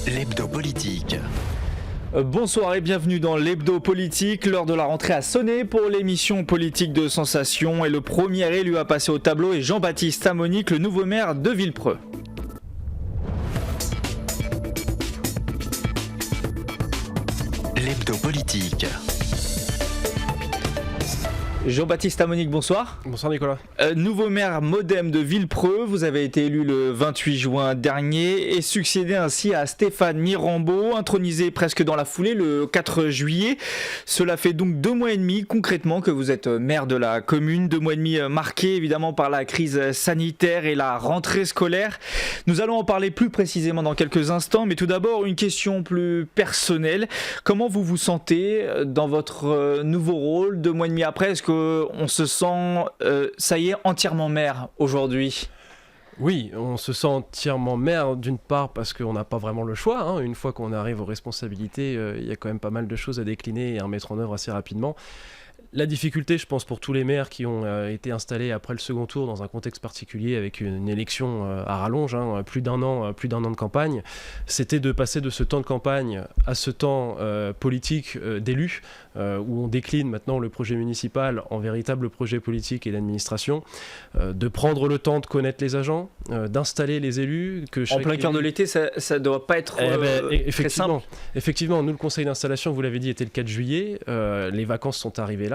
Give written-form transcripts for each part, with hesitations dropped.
L'hebdo politique. Bonsoir et bienvenue dans l'hebdo politique. L'heure de la rentrée a sonné pour l'émission politique de Sensation et le premier élu à passer au tableau est Jean-Baptiste Amonique, le nouveau maire de Villepreux. L'hebdo politique. Jean-Baptiste Amonique, bonsoir. Bonsoir Nicolas. Nouveau maire MoDem de Villepreux, vous avez été élu le 28 juin dernier et succédé ainsi à Stéphane Mirambeau, intronisé presque dans la foulée le 4 juillet. Cela fait donc 2 mois et demi concrètement que vous êtes maire de la commune, 2 mois et demi marqués évidemment par la crise sanitaire et la rentrée scolaire. Nous allons en parler plus précisément dans quelques instants, mais tout d'abord une question plus personnelle. Comment vous vous sentez dans votre nouveau rôle 2 mois et demi après? Est-ce qu'on se sent, ça y est, entièrement maire aujourd'hui? Oui, on se sent entièrement maire d'une part parce qu'on n'a pas vraiment le choix. Une fois qu'on arrive aux responsabilités, il y a quand même pas mal de choses à décliner et à mettre en œuvre assez rapidement. La difficulté, je pense, pour tous les maires qui ont été installés après le second tour dans un contexte particulier avec une élection à rallonge, plus d'un an de campagne, c'était de passer de ce temps de campagne à ce temps politique d'élu, où on décline maintenant le projet municipal en véritable projet politique et d'administration, de prendre le temps de connaître les agents, d'installer les élus. En plein cœur de l'été, ça ne doit pas être très simple. Effectivement, nous, le conseil d'installation, vous l'avez dit, était le 4 juillet. Les vacances sont arrivées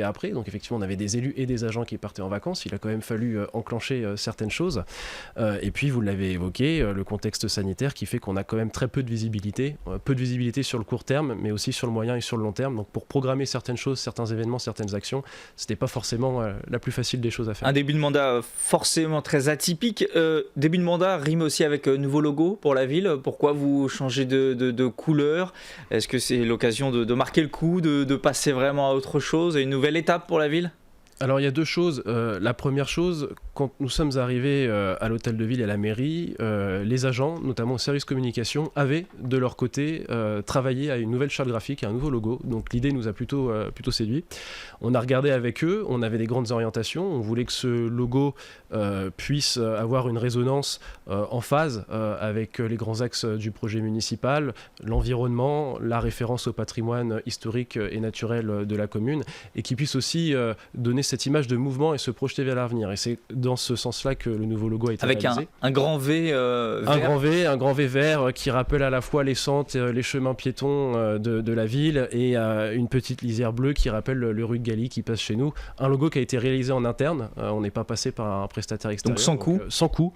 après. Donc effectivement, on avait des élus et des agents qui partaient en vacances. Il a quand même fallu enclencher certaines choses. Et puis, vous l'avez évoqué, le contexte sanitaire qui fait qu'on a quand même très peu de visibilité. Peu de visibilité sur le court terme, mais aussi sur le moyen et sur le long terme. Donc pour programmer certaines choses, certains événements, certaines actions, c'était pas forcément la plus facile des choses à faire. Un début de mandat forcément très atypique. Début de mandat rime aussi avec nouveau logo pour la ville. Pourquoi vous changez de couleur? Est-ce que c'est l'occasion de marquer le coup, de passer vraiment à autre chose, à une nouvelle étape pour la ville? Alors il y a 2 choses. La première chose, quand nous sommes arrivés à l'hôtel de ville et à la mairie, les agents, notamment au service communication, avaient de leur côté travaillé à une nouvelle charte graphique, à un nouveau logo. Donc l'idée nous a plutôt séduit. On a regardé avec eux, on avait des grandes orientations, on voulait que ce logo puisse avoir une résonance en phase avec les grands axes du projet municipal, l'environnement, la référence au patrimoine historique et naturel de la commune, et qui puisse aussi donner cette image de mouvement et se projeter vers l'avenir. Et c'est dans ce sens-là que le nouveau logo a été réalisé. Avec un grand V vert. Un grand V vert qui rappelle à la fois les sentes, les chemins piétons de la ville et une petite lisière bleue qui rappelle le rue de Galie qui passe chez nous. Un logo qui a été réalisé en interne. On n'est pas passé par un prestataire extérieur. Donc sans coût. Sans coût.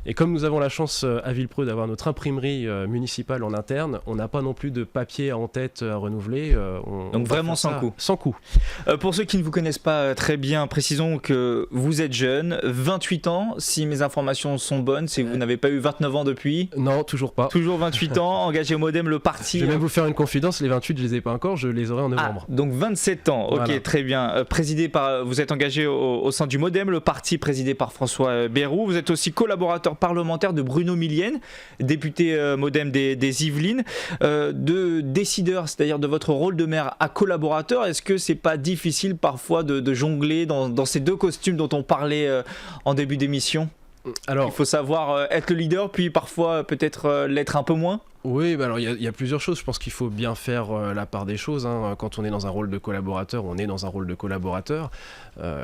Et comme nous avons la chance à Villepreux d'avoir notre imprimerie municipale en interne, on n'a pas non plus de papier en tête à renouveler. Donc vraiment sans coût. Sans coût. Pour ceux qui ne vous connaissent pas très bien, précisons que vous êtes jeune, 28 ans, si mes informations sont bonnes, si vous n'avez pas eu 29 ans depuis. Non, toujours pas. Toujours 28 ans, engagé au MoDem, le parti. Je vais même vous faire une confidence, les 28 je les ai pas encore, je les aurai en novembre. Donc 27 ans, ok, voilà. Très bien. Vous êtes engagé au sein du MoDem, le parti présidé par François Bayrou. Vous êtes aussi collaborateur parlementaire de Bruno Millienne, député MoDem des Yvelines. De décideur, c'est-à-dire de votre rôle de maire à collaborateur, est-ce que c'est pas difficile parfois de jongler dans ces 2 costumes dont on parlait en début d'émission? Alors, il faut savoir être le leader, puis parfois peut-être l'être un peu moins. Oui, alors il y a plusieurs choses. Je pense qu'il faut bien faire la part des choses. Quand on est dans un rôle de collaborateur, on est dans un rôle de collaborateur.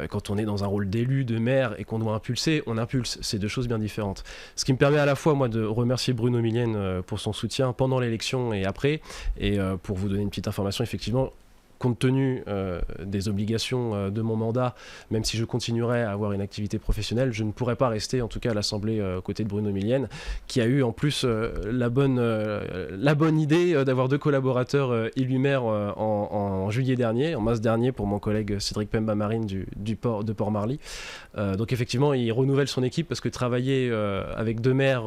Quand on est dans un rôle d'élu, de maire et qu'on doit impulser, on impulse. C'est 2 choses bien différentes. Ce qui me permet à la fois, moi, de remercier Bruno Millienne pour son soutien pendant l'élection et après. Et pour vous donner une petite information, effectivement, compte tenu des obligations de mon mandat, même si je continuerai à avoir une activité professionnelle, je ne pourrais pas rester en tout cas à l'Assemblée aux côtés de Bruno Millienne, qui a eu en plus la bonne idée d'avoir 2 collaborateurs élus maires en juillet dernier, en mars dernier pour mon collègue Cédric Pemba-Marine de Port-Marly. Donc effectivement, il renouvelle son équipe parce que travailler avec 2 maires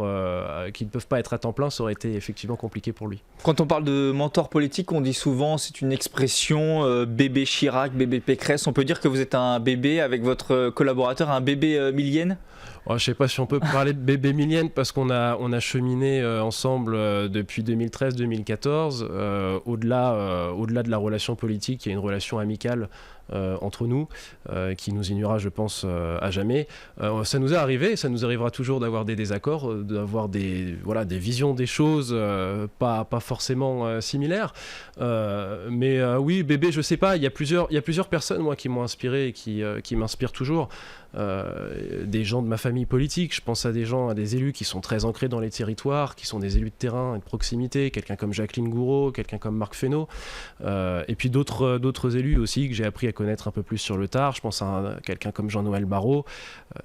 qui ne peuvent pas être à temps plein, ça aurait été effectivement compliqué pour lui. Quand on parle de mentor politique, on dit souvent, c'est une expression bébé Chirac, bébé Pécresse. On peut dire que vous êtes un bébé avec votre collaborateur, un bébé Millienne? Je ne sais pas si on peut parler de bébé Milienne parce qu'on a cheminé ensemble depuis 2013-2014. Au-delà de la relation politique, il y a une relation amicale entre nous qui nous unira, je pense, à jamais. Ça nous est arrivé, ça nous arrivera toujours d'avoir des désaccords, d'avoir des visions des choses pas forcément similaires. Mais oui, bébé, je sais pas, il y a plusieurs personnes moi qui m'ont inspiré et qui m'inspirent toujours. Des gens de ma famille politique, je pense à des élus qui sont très ancrés dans les territoires, qui sont des élus de terrain et de proximité, quelqu'un comme Jacqueline Gouraud, quelqu'un comme Marc Fesneau, et puis d'autres élus aussi que j'ai appris à connaître un peu plus sur le tard. Je pense à quelqu'un comme Jean-Noël Barrot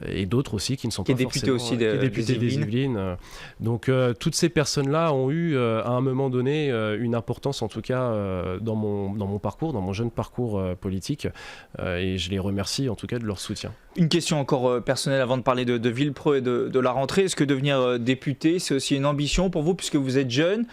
et d'autres aussi qui ne sont pas forcément... Qui est député des Yvelines. Donc toutes ces personnes-là ont eu à un moment donné une importance en tout cas dans mon parcours, dans mon jeune parcours politique, et je les remercie en tout cas de leur soutien. Une question encore personnelle avant de parler de Villepreux et de la rentrée. Est-ce que devenir député, c'est aussi une ambition pour vous, puisque vous êtes jeune,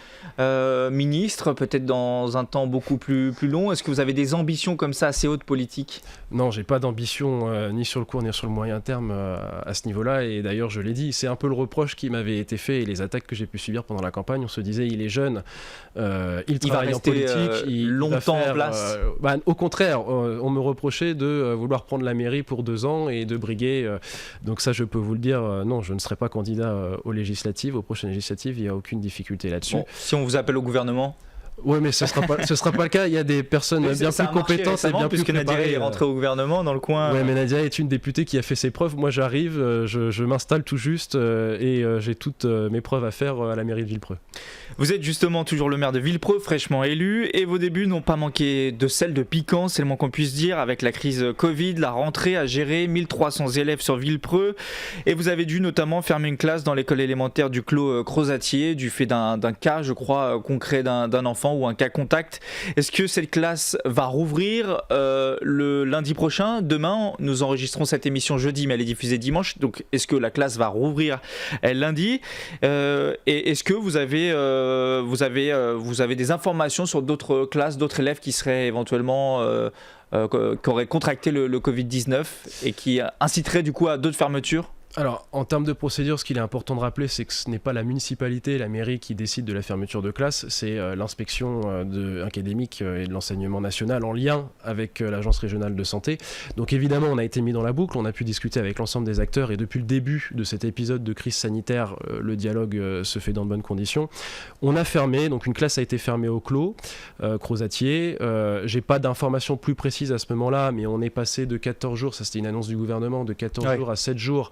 ministre, peut-être dans un temps beaucoup plus long? Est-ce que vous avez des ambitions comme ça assez hautes politiques? Non, j'ai pas d'ambition ni sur le court ni sur le moyen terme à ce niveau-là. Et d'ailleurs, je l'ai dit, c'est un peu le reproche qui m'avait été fait et les attaques que j'ai pu subir pendant la campagne. On se disait, il est jeune, il travaille en politique, il longtemps va faire, en place. Au contraire, on me reprochait de vouloir prendre la mairie pour 2 ans et de briguer. Donc ça, je peux vous le dire, non, je ne serai pas candidat aux prochaines législatives, il n'y a aucune difficulté là-dessus. Bon, si on vous appelle au gouvernement? Oui, mais ce sera pas le cas. Il y a des personnes bien plus compétentes et bien plus préparées. Nadia est rentrée au gouvernement dans le coin. Oui, mais Nadia est une députée qui a fait ses preuves. Moi, j'arrive, je m'installe tout juste et j'ai toutes mes preuves à faire à la mairie de Villepreux. Vous êtes justement toujours le maire de Villepreux, fraîchement élu, et vos débuts n'ont pas manqué de sel, de piquant, c'est le moins qu'on puisse dire, avec la crise Covid, la rentrée à gérer, 1300 élèves sur Villepreux, et vous avez dû notamment fermer une classe dans l'école élémentaire du Clos Crozatier, du fait d'un cas, je crois, concret d'un enfant ou un cas contact. Est-ce que cette classe va rouvrir le lundi prochain? Demain, nous enregistrons cette émission jeudi, mais elle est diffusée dimanche, donc est-ce que la classe va rouvrir lundi? Et est-ce que vous avez des informations sur d'autres classes, d'autres élèves qui seraient éventuellement qui auraient contracté le Covid-19 et qui inciteraient du coup à d'autres fermetures? Alors, en termes de procédure, ce qu'il est important de rappeler, c'est que ce n'est pas la municipalité, la mairie qui décide de la fermeture de classe, c'est l'inspection académique et de l'enseignement national en lien avec l'agence régionale de santé. Donc évidemment, on a été mis dans la boucle, on a pu discuter avec l'ensemble des acteurs et depuis le début de cet épisode de crise sanitaire, le dialogue se fait dans de bonnes conditions. On a fermé, donc une classe a été fermée au Clos Crozatier. J'ai pas d'informations plus précises à ce moment-là, mais on est passé de 14 jours, ça c'était une annonce du gouvernement, de 14 jours à 7 jours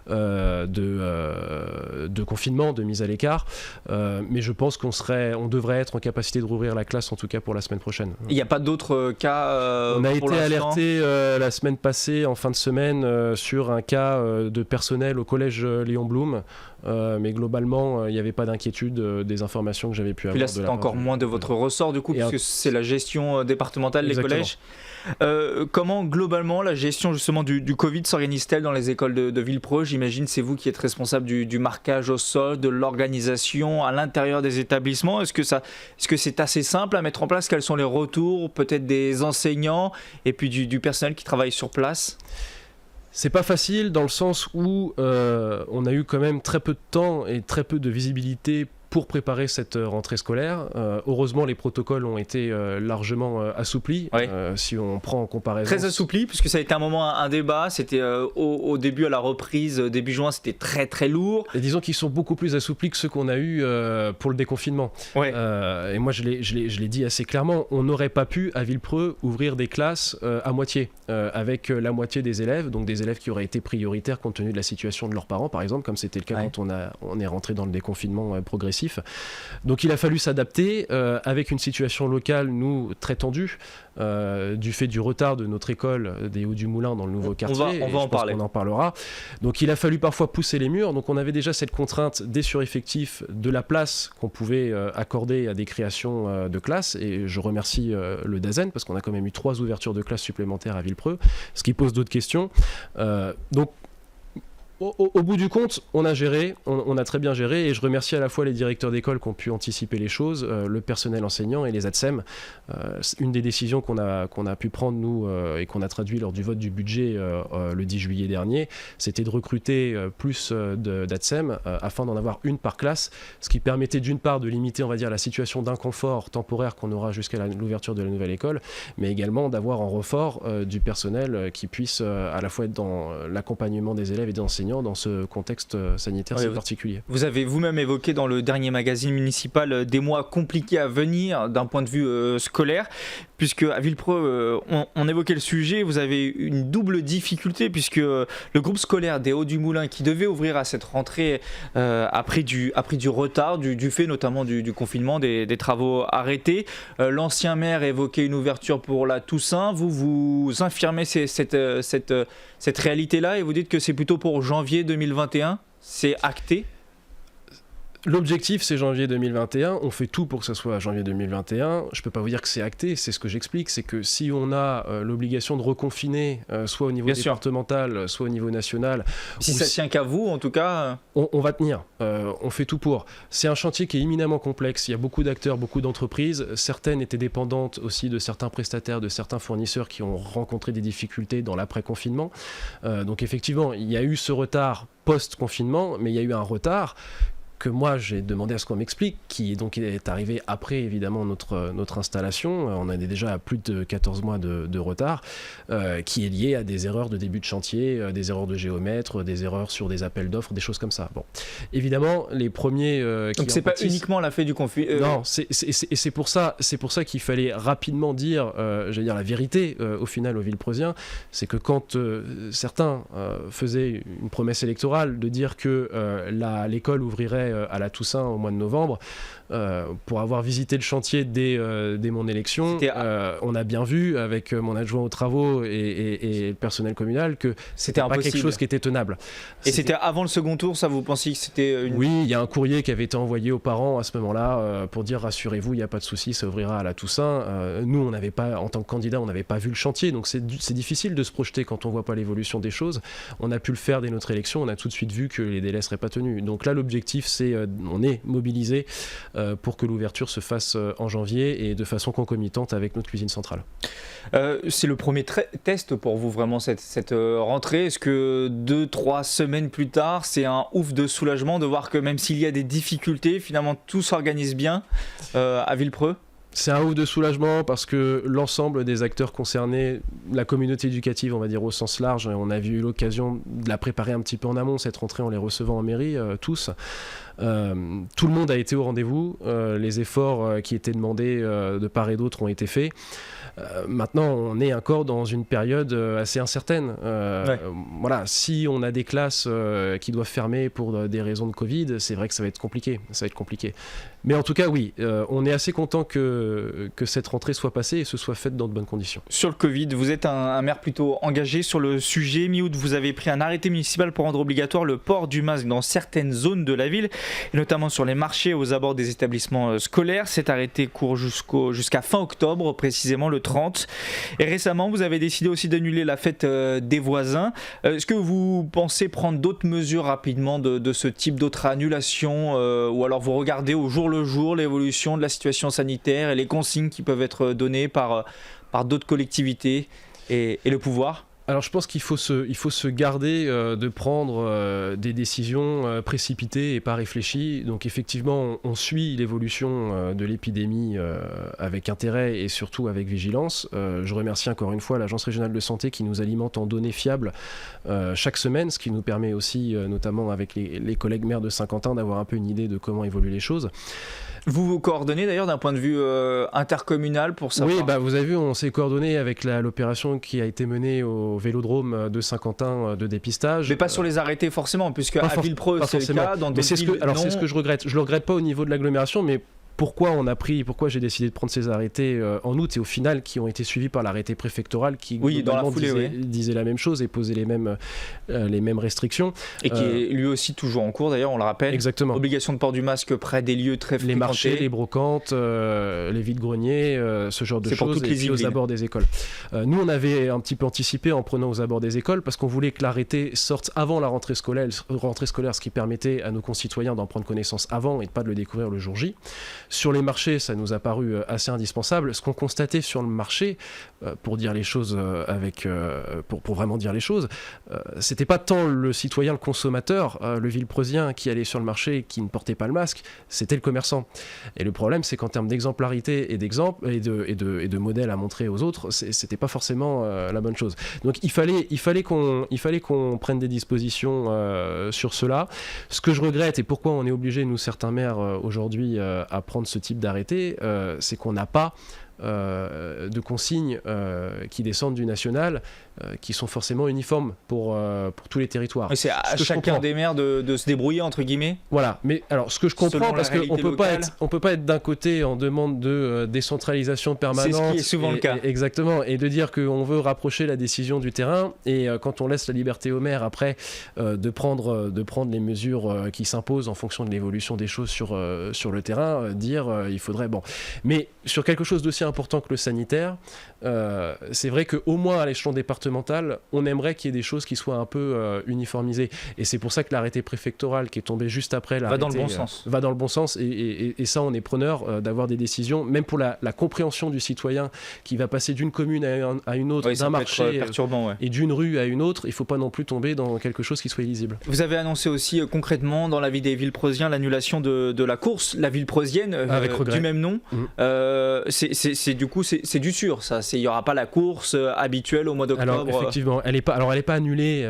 de confinement, de mise à l'écart, mais je pense qu'on devrait être en capacité de rouvrir la classe en tout cas pour la semaine prochaine. Il n'y a pas d'autres cas on a été alerté la semaine passée en fin de semaine sur un cas de personnel au collège Léon Blum, mais globalement il n'y avait pas d'inquiétude des informations que j'avais pu avoir. Puis là c'est encore moins de votre ressort du coup, puisque c'est la gestion départementale des collèges. Comment globalement la gestion justement du Covid s'organise-t-elle dans les écoles de Villepreux? J'imagine c'est vous qui êtes responsable du marquage au sol, de l'organisation à l'intérieur des établissements. Est-ce que c'est assez simple à mettre en place? Quels sont les retours peut-être des enseignants et puis du personnel qui travaille sur place? C'est pas facile dans le sens où on a eu quand même très peu de temps et très peu de visibilité pour préparer cette rentrée scolaire. Heureusement, les protocoles ont été largement assouplis, si on prend en comparaison. Très assouplis, puisque ça a été un moment, un débat, c'était au début, à la reprise, début juin, c'était très très lourd. Et disons qu'ils sont beaucoup plus assouplis que ceux qu'on a eu pour le déconfinement. Ouais. Et moi, je l'ai dit assez clairement, on n'aurait pas pu, à Villepreux, ouvrir des classes à moitié, avec la moitié des élèves, donc des élèves qui auraient été prioritaires compte tenu de la situation de leurs parents, par exemple, comme c'était le cas quand on est rentré dans le déconfinement progressif. Donc il a fallu s'adapter avec une situation locale, nous, très tendue, du fait du retard de notre école des Hauts du Moulin dans le nouveau quartier. On va en parler. On en parlera. Donc il a fallu parfois pousser les murs. Donc on avait déjà cette contrainte des sureffectifs, de la place qu'on pouvait accorder à des créations de classes. Et je remercie le DAZEN parce qu'on a quand même eu 3 ouvertures de classes supplémentaires à Villepreux, ce qui pose d'autres questions. Donc Au bout du compte, on a géré, on a très bien géré, et je remercie à la fois les directeurs d'école qui ont pu anticiper les choses, le personnel enseignant et les ATSEM. Une des décisions qu'on a pu prendre, nous, et qu'on a traduit lors du vote du budget le 10 juillet dernier, c'était de recruter plus d'ATSEM afin d'en avoir une par classe, ce qui permettait d'une part de limiter, on va dire, la situation d'inconfort temporaire qu'on aura jusqu'à l'ouverture de la nouvelle école, mais également d'avoir en renfort du personnel qui puisse à la fois être dans l'accompagnement des élèves et des enseignants dans ce contexte sanitaire si particulier. Vous avez vous-même évoqué dans le dernier magazine municipal des mois compliqués à venir d'un point de vue scolaire, puisque à Villepreux, on évoquait le sujet, vous avez une double difficulté, puisque le groupe scolaire des Hauts-du-Moulin qui devait ouvrir à cette rentrée a pris du retard, du fait notamment du confinement, des travaux arrêtés. L'ancien maire évoquait une ouverture pour la Toussaint. Vous infirmez cette réalité-là et vous dites que c'est plutôt pour janvier 2021, c'est acté? L'objectif, c'est janvier 2021. On fait tout pour que ce soit janvier 2021. Je ne peux pas vous dire que c'est acté. C'est ce que j'explique. C'est que si on a l'obligation de reconfiner, soit au niveau départemental, soit au niveau national... Si ça tient qu'à vous, en tout cas... On va tenir. On fait tout pour. C'est un chantier qui est éminemment complexe. Il y a beaucoup d'acteurs, beaucoup d'entreprises. Certaines étaient dépendantes aussi de certains prestataires, de certains fournisseurs qui ont rencontré des difficultés dans l'après-confinement. Donc effectivement, il y a eu ce retard post-confinement, mais il y a eu un retard que moi j'ai demandé à ce qu'on m'explique, qui donc est arrivé après évidemment notre installation. On est déjà à plus de 14 mois de retard, qui est lié à des erreurs de début de chantier, des erreurs de géomètre, des erreurs sur des appels d'offres, des choses comme ça. Bon, évidemment les premiers donc c'est pas uniquement la fait du confinement. Non, c'est pour ça qu'il fallait rapidement dire, j'allais dire la vérité au final aux Villepreusiens, c'est que quand certains faisaient une promesse électorale de dire que l'école ouvrirait à la Toussaint au mois de novembre, pour avoir visité le chantier dès mon élection, on a bien vu avec mon adjoint aux travaux et le personnel communal que c'était pas quelque chose qui était tenable. Et c'était avant le second tour, ça, vous pensiez que c'était une... Oui, il y a un courrier qui avait été envoyé aux parents à ce moment-là pour dire rassurez-vous, il n'y a pas de souci, ça ouvrira à la Toussaint. Nous, on n'avait pas, en tant que candidat, on n'avait pas vu le chantier, donc c'est difficile de se projeter quand on voit pas l'évolution des choses. On a pu le faire dès notre élection, on a tout de suite vu que les délais seraient pas tenus. Donc là, l'objectif, c'est on est mobilisé pour que l'ouverture se fasse en janvier et de façon concomitante avec notre cuisine centrale. C'est le premier test pour vous vraiment cette rentrée. Est-ce que 2-3 semaines plus tard, c'est un ouf de soulagement de voir que même s'il y a des difficultés, finalement tout s'organise bien à Villepreux? C'est un ouf de soulagement parce que l'ensemble des acteurs concernés, la communauté éducative, on va dire au sens large, on a eu l'occasion de la préparer un petit peu en amont, cette rentrée en les recevant en mairie, tous. Tout le monde a été au rendez-vous, les efforts qui étaient demandés de part et d'autre ont été faits. Maintenant, on est encore dans une période assez incertaine. Voilà, si on a des classes qui doivent fermer pour des raisons de Covid, c'est vrai que ça va être compliqué. Mais en tout cas, oui, on est assez content que cette rentrée soit passée et se soit faite dans de bonnes conditions. Sur le Covid, vous êtes un maire plutôt engagé sur le sujet. Mi-août, vous avez pris un arrêté municipal pour rendre obligatoire le port du masque dans certaines zones de la ville, et notamment sur les marchés aux abords des établissements scolaires. Cet arrêté court jusqu'à fin octobre, précisément le 30. Et récemment, vous avez décidé aussi d'annuler la fête des voisins. Est-ce que vous pensez prendre d'autres mesures rapidement de ce type, d'autres annulations, ou alors vous regardez au jour le jour l'évolution de la situation sanitaire et les consignes qui peuvent être données par d'autres collectivités et le pouvoir? Alors je pense qu'il faut se garder de prendre des décisions précipitées et pas réfléchies. Donc effectivement, on suit l'évolution de l'épidémie avec intérêt et surtout avec vigilance. Je remercie encore une fois l'Agence régionale de santé qui nous alimente en données fiables chaque semaine, ce qui nous permet aussi, notamment avec les collègues maires de Saint-Quentin, d'avoir un peu une idée de comment évoluent les choses. Vous vous coordonnez d'ailleurs d'un point de vue intercommunal pour savoir... Oui, vous avez vu, on s'est coordonné avec l'opération qui a été menée au Vélodrome de Saint-Quentin de dépistage. Mais pas sur les arrêtés forcément, puisque à Villepreux c'est le cas, dans d'autres villes, alors c'est ce que je regrette. Je le regrette pas au niveau de l'agglomération, mais pourquoi j'ai décidé de prendre ces arrêtés en août et au final qui ont été suivis par l'arrêté préfectoral qui dans la foulée, disait la même chose et posait les mêmes restrictions. Et qui est lui aussi toujours en cours d'ailleurs, on le rappelle. Exactement. Obligation de port du masque près des lieux très fréquentés. Les marchés, les brocantes, les vides-greniers, ce genre de choses. C'est pour toutes les aux abords des écoles. Nous, on avait un petit peu anticipé en prenant aux abords des écoles parce qu'on voulait que l'arrêté sorte avant la rentrée scolaire, ce qui permettait à nos concitoyens d'en prendre connaissance avant et de pas de le découvrir le jour J. Sur les marchés, ça nous a paru assez indispensable. Ce qu'on constatait sur le marché, pour dire les choses pour vraiment dire les choses, c'était pas tant le citoyen, le consommateur, le Villepreusien qui allait sur le marché et qui ne portait pas le masque, c'était le commerçant. Et le problème, c'est qu'en termes d'exemplarité et d'exemples et de modèles à montrer aux autres, c'était pas forcément la bonne chose. Donc il fallait qu'on prenne des dispositions sur cela. Ce que je regrette et pourquoi on est obligé, nous certains maires aujourd'hui, à prendre ce type d'arrêté, c'est qu'on n'a pas de consignes qui descendent du national qui sont forcément uniformes pour tous les territoires. Et c'est à chacun des maires de se débrouiller entre guillemets. Voilà, mais alors ce que je comprends, parce qu'on peut pas être d'un côté en demande de décentralisation permanente. C'est ce qui est souvent le cas. Exactement, et de dire qu'on veut rapprocher la décision du terrain, et quand on laisse la liberté aux maires après de prendre les mesures qui s'imposent en fonction de l'évolution des choses sur le terrain, il faudrait... Bon. Mais sur quelque chose d'aussi important que le sanitaire, c'est vrai qu'au moins à l'échelon départemental, on aimerait qu'il y ait des choses qui soient un peu uniformisées. Et c'est pour ça que l'arrêté préfectoral qui est tombé juste après l'arrêté va dans le bon sens. Et ça, on est preneur d'avoir des décisions, même pour la compréhension du citoyen qui va passer d'une commune à une autre, d'un marché et d'une rue à une autre. Il ne faut pas non plus tomber dans quelque chose qui soit illisible. Vous avez annoncé aussi concrètement dans la vie des Villepreusiens l'annulation de la course, la Villepreusienne du même nom. C'est du sûr, ça. Il n'y aura pas la course habituelle au mois d'octobre. Alors effectivement, elle est pas annulée.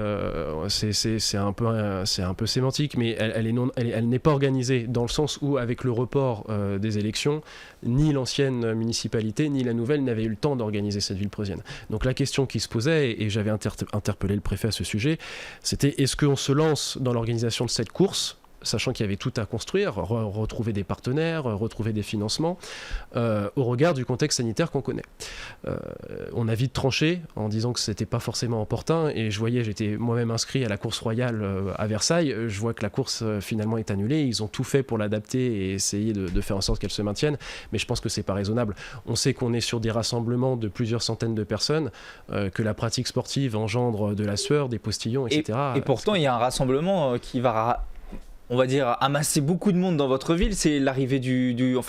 C'est un peu sémantique, mais elle n'est pas organisée dans le sens où avec le report des élections, ni l'ancienne municipalité ni la nouvelle n'avaient eu le temps d'organiser cette Villepreusienne. Donc la question qui se posait, et j'avais interpellé le préfet à ce sujet, c'était est-ce qu'on se lance dans l'organisation de cette course, sachant qu'il y avait tout à construire, retrouver des partenaires, retrouver des financements, au regard du contexte sanitaire qu'on connaît. On a vite tranché en disant que c'était pas forcément opportun, et j'étais moi-même inscrit à la course royale à Versailles, je vois que la course finalement est annulée, ils ont tout fait pour l'adapter et essayer de faire en sorte qu'elle se maintienne, mais je pense que c'est pas raisonnable. On sait qu'on est sur des rassemblements de plusieurs centaines de personnes, que la pratique sportive engendre de la sueur, des postillons, etc. Et pourtant, il y a un rassemblement qui va... on va dire, amasser beaucoup de monde dans votre ville, c'est l'arrivée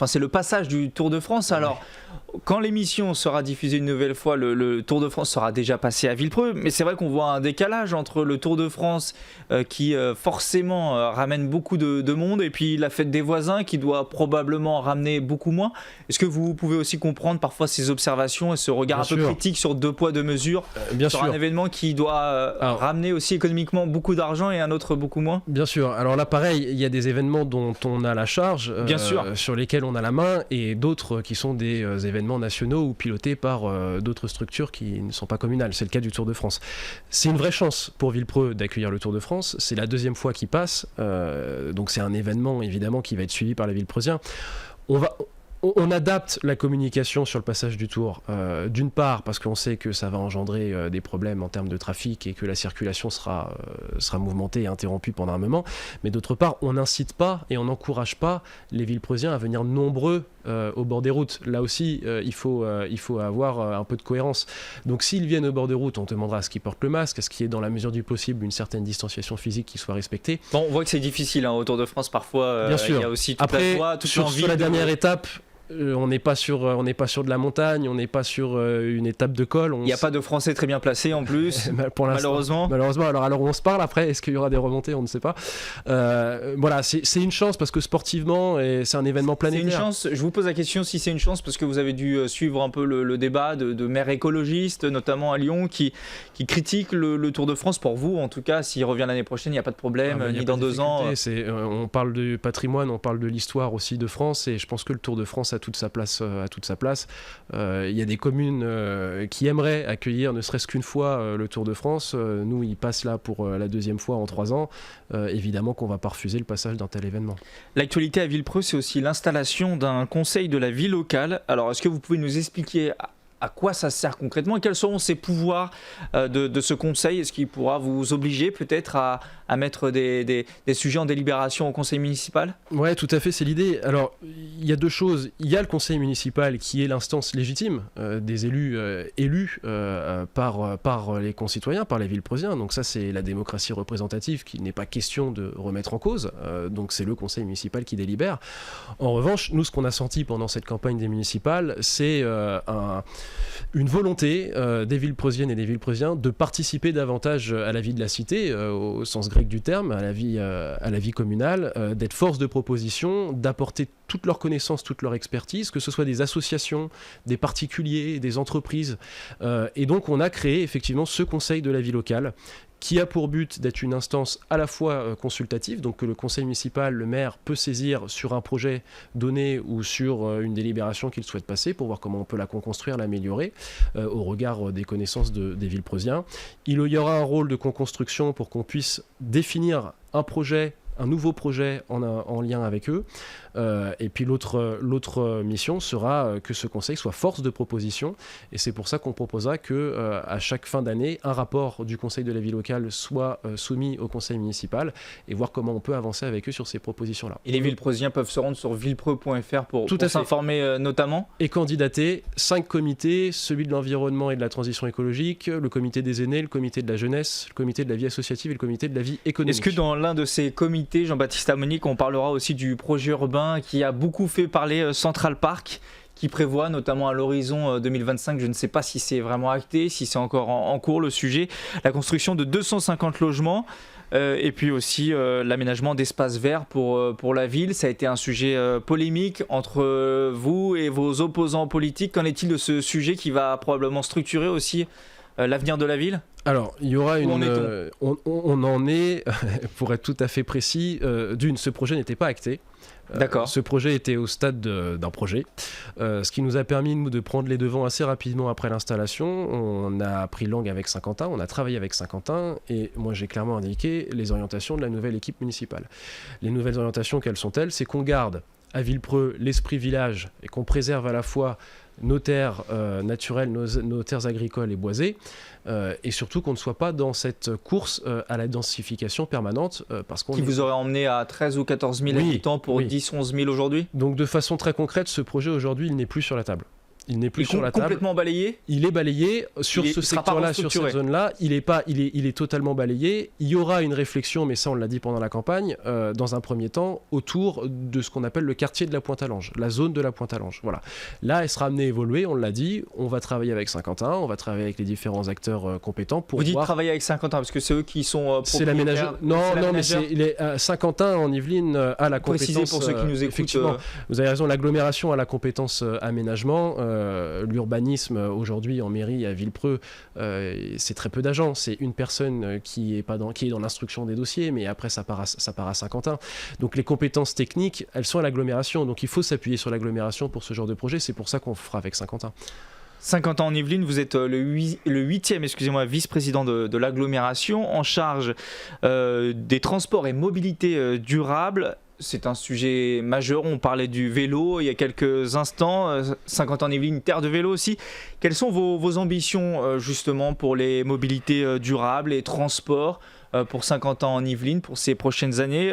c'est le passage du Tour de France. Alors, quand l'émission sera diffusée une nouvelle fois, le Tour de France sera déjà passé à Villepreux, mais c'est vrai qu'on voit un décalage entre le Tour de France qui forcément ramène beaucoup de monde, et puis la fête des voisins qui doit probablement ramener beaucoup moins. Est-ce que vous pouvez aussi comprendre parfois ces observations et ce regard un peu critique sur deux poids, deux mesures, sur un événement qui doit ramener aussi économiquement beaucoup d'argent et un autre beaucoup moins? Bien sûr. Alors là, pareil, il y a des événements dont on a la charge, sur lesquels on a la main, et d'autres qui sont des événements nationaux ou pilotés par d'autres structures qui ne sont pas communales. C'est le cas du Tour de France. C'est une vraie chance pour Villepreux d'accueillir le Tour de France. C'est la deuxième fois qu'il passe, donc c'est un événement évidemment qui va être suivi par les Villepreusiens. On adapte la communication sur le passage du Tour, d'une part parce qu'on sait que ça va engendrer des problèmes en termes de trafic et que la circulation sera mouvementée et interrompue pendant un moment, mais d'autre part on n'incite pas et on n'encourage pas les Villepreusiens à venir nombreux au bord des routes. Là aussi il faut avoir un peu de cohérence. Donc s'ils viennent au bord de route, on demandera à ce qu'ils portent le masque, à ce qu'il y ait dans la mesure du possible une certaine distanciation physique qui soit respectée. Bon, on voit que c'est difficile au Tour de France parfois. Bien sûr. Il y a aussi toute la joie, toute l'envie. Sur la dernière étape, on n'est pas sur de la montagne, on n'est pas sur une étape de col. Il n'y a pas de Français très bien placés en plus, malheureusement. Alors on se parle après, est-ce qu'il y aura des remontées, on ne sait pas. Voilà, c'est une chance parce que sportivement, c'est un événement planétaire. C'est une chance, je vous pose la question si c'est une chance, parce que vous avez dû suivre un peu le débat de maires écologistes, notamment à Lyon, qui critiquent le Tour de France. Pour vous, en tout cas, s'il revient l'année prochaine, il n'y a pas de problème, ni dans 2 ans. On parle du patrimoine, on parle de l'histoire aussi de France, et je pense que le Tour de France a toute sa place. Il y a des communes qui aimeraient accueillir ne serait-ce qu'une fois le Tour de France. Nous, il passe là pour la deuxième fois en 3 ans. Évidemment qu'on ne va pas refuser le passage d'un tel événement. L'actualité à Villepreux, c'est aussi l'installation d'un conseil de la vie locale. Alors, est-ce que vous pouvez nous expliquer à quoi ça sert concrètement et quels seront ses pouvoirs de ce conseil? Est-ce qu'il pourra vous obliger peut-être à mettre des sujets en délibération au conseil municipal? Ouais, tout à fait, c'est l'idée. Alors, il y a 2 choses. Il y a le conseil municipal qui est l'instance légitime des élus par les concitoyens, par les Villepreusiens. Donc ça, c'est la démocratie représentative qui n'est pas question de remettre en cause. Donc c'est le conseil municipal qui délibère. En revanche, nous, ce qu'on a senti pendant cette campagne des municipales, c'est une volonté des Villepreusiennes et des Villepreusiens de participer davantage à la vie de la cité, au sens grec du terme, à la vie communale, d'être force de proposition, d'apporter toutes leurs connaissances, toute leur expertise, que ce soit des associations, des particuliers, des entreprises. Et donc on a créé effectivement ce conseil de la vie locale qui a pour but d'être une instance à la fois consultative, donc que le conseil municipal, le maire peut saisir sur un projet donné ou sur une délibération qu'il souhaite passer pour voir comment on peut la construire, l'améliorer au regard des connaissances des Villepreusiens. Il y aura un rôle de co-construction pour qu'on puisse définir un nouveau projet en lien avec eux. Et puis l'autre mission sera que ce conseil soit force de proposition. Et c'est pour ça qu'on proposera qu'à chaque fin d'année, un rapport du conseil de la vie locale soit soumis au conseil municipal et voir comment on peut avancer avec eux sur ces propositions-là. Et les Villepreusiens peuvent se rendre sur villepreux.fr pour s'informer notamment. Et candidater 5 comités, celui de l'environnement et de la transition écologique, le comité des aînés, le comité de la jeunesse, le comité de la vie associative et le comité de la vie économique. Est-ce que dans l'un de ces comités, Jean-Baptiste Amonique, on parlera aussi du projet urbain qui a beaucoup fait parler Central Park, qui prévoit notamment à l'horizon 2025, je ne sais pas si c'est vraiment acté, si c'est encore en cours le sujet, la construction de 250 logements et puis aussi l'aménagement d'espaces verts pour la ville. Ça a été un sujet polémique entre vous et vos opposants politiques. Qu'en est-il de ce sujet qui va probablement structurer aussi l'avenir de la ville ? Alors, il y aura on en est, pour être tout à fait précis, ce projet n'était pas acté. D'accord. Ce projet était au stade d'un projet, ce qui nous a permis de prendre les devants assez rapidement après l'installation. On a pris langue avec Saint-Quentin, on a travaillé avec Saint-Quentin et moi j'ai clairement indiqué les orientations de la nouvelle équipe municipale. Les nouvelles orientations, quelles sont-elles ? C'est qu'on garde à Villepreux l'esprit village et qu'on préserve à la fois nos terres naturelles, nos terres agricoles et boisées, et surtout qu'on ne soit pas dans cette course à la densification permanente. Qui vous aurait emmené à 13 ou 14 000 habitants pour 10, 11 000 aujourd'hui ? Donc de façon très concrète, ce projet aujourd'hui, il n'est plus sur la table. Il n'est plus sur la table. Complètement balayé ? Il est balayé sur ce secteur-là, sur cette zone-là. Il est totalement balayé. Il y aura une réflexion, mais ça on l'a dit pendant la campagne, dans un premier temps, autour de ce qu'on appelle le quartier de la Pointe-à-Lange, la zone de la Pointe-à-Lange. Voilà. Là, elle sera amenée à évoluer, on l'a dit. On va travailler avec Saint-Quentin, on va travailler avec les différents acteurs compétents pour Vous dites travailler avec Saint-Quentin, parce que c'est eux qui sont c'est l'aménageur. Non, mais Saint-Quentin en Yvelines a la compétence. Précisez pour ceux qui nous écoutent. Effectivement, vous avez raison, l'agglomération a la compétence aménagement. L'urbanisme aujourd'hui en mairie à Villepreux, c'est très peu d'agents, c'est une personne qui est dans l'instruction des dossiers, mais après ça part à Saint-Quentin. Donc les compétences techniques, elles sont à l'agglomération, donc il faut s'appuyer sur l'agglomération pour ce genre de projet, c'est pour ça qu'on fera avec Saint-Quentin. Saint-Quentin en Yvelines, vous êtes le 8e vice-président de l'agglomération en charge des transports et mobilité durable. C'est un sujet majeur, on parlait du vélo il y a quelques instants, Saint-Quentin-en-Yvelines, terre de vélo aussi. Quelles sont vos ambitions justement pour les mobilités durables et transports pour Saint-Quentin-en-Yvelines pour ces prochaines années ?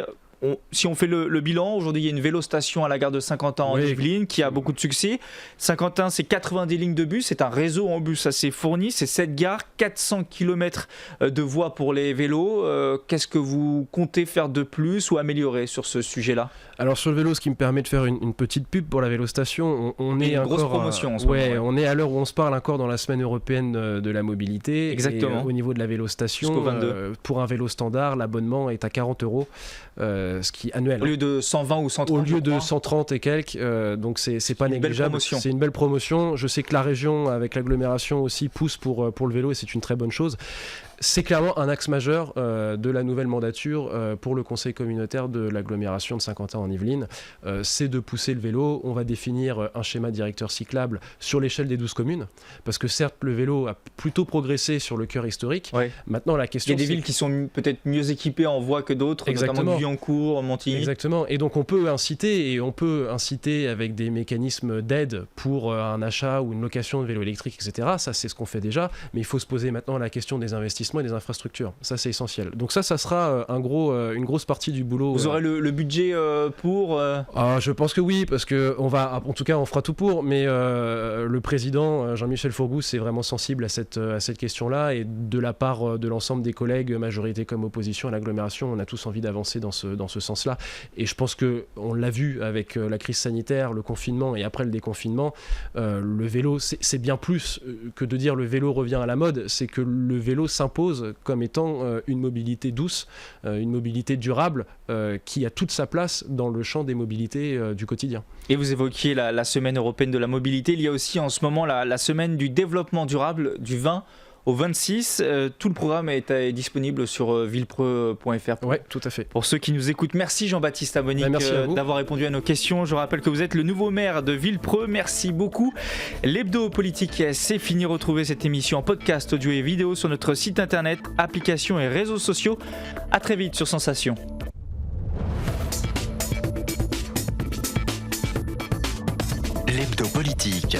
Si on fait le bilan, aujourd'hui il y a une vélostation à la gare de Saint-Quentin en Yvelines qui a beaucoup de succès. Saint-Quentin, c'est 90 lignes de bus, c'est un réseau en bus assez fourni, c'est 7 gares, 400 km de voies pour les vélos. Qu'est-ce que vous comptez faire de plus ou améliorer sur ce sujet-là ? Alors sur le vélo, ce qui me permet de faire une petite pub pour la vélostation, on est une grosse promotion en ce moment. On est à l'heure où on se parle encore dans la semaine européenne de la mobilité. Exactement. Et, au niveau de la vélostation, pour un vélo standard, l'abonnement est à 40 €. Ce qui est annuel. Au lieu de 120 ou 130. Au lieu de 130 et quelques, donc c'est pas négligeable. C'est une belle promotion. Je sais que la région, avec l'agglomération aussi, pousse pour le vélo et c'est une très bonne chose. c'est clairement un axe majeur de la nouvelle mandature pour le conseil communautaire de l'agglomération de Saint-Quentin en Yvelines. C'est de pousser le vélo. On va définir un schéma directeur cyclable sur l'échelle des 12 communes, parce que certes le vélo a plutôt progressé sur le cœur historique. Ouais. Maintenant la question, il y a des villes qui sont peut-être mieux équipées en voies que d'autres, notamment Guyancourt, Montigny. Exactement, et donc on peut inciter avec des mécanismes d'aide pour un achat ou une location de vélo électrique, etc. Ça c'est ce qu'on fait déjà, mais il faut se poser maintenant la question des investissements et des infrastructures. Ça c'est essentiel. Donc ça sera une grosse partie du boulot. Vous aurez le budget pour Je pense que oui, parce que on fera tout pour, mais le président Jean-Michel Fourgousse est vraiment sensible à cette question-là, et de la part de l'ensemble des collègues, majorité comme opposition à l'agglomération, on a tous envie d'avancer dans ce sens-là. Et je pense qu'on l'a vu avec la crise sanitaire, le confinement et après le déconfinement, le vélo, c'est bien plus que de dire le vélo revient à la mode, c'est que le vélo s'impose comme étant une mobilité douce, une mobilité durable, qui a toute sa place dans le champ des mobilités du quotidien. Et vous évoquiez la semaine européenne de la mobilité, il y a aussi en ce moment la semaine du développement durable du 20 au 26, tout le programme est disponible sur villepreux.fr. Oui, tout à fait. Pour ceux qui nous écoutent, merci Jean-Baptiste Abonic d'avoir répondu à nos questions. Je rappelle que vous êtes le nouveau maire de Villepreux. Merci beaucoup. L'hebdo politique, c'est fini. Retrouvez cette émission en podcast audio et vidéo sur notre site internet, applications et réseaux sociaux. À très vite sur Sensation. L'hebdo politique.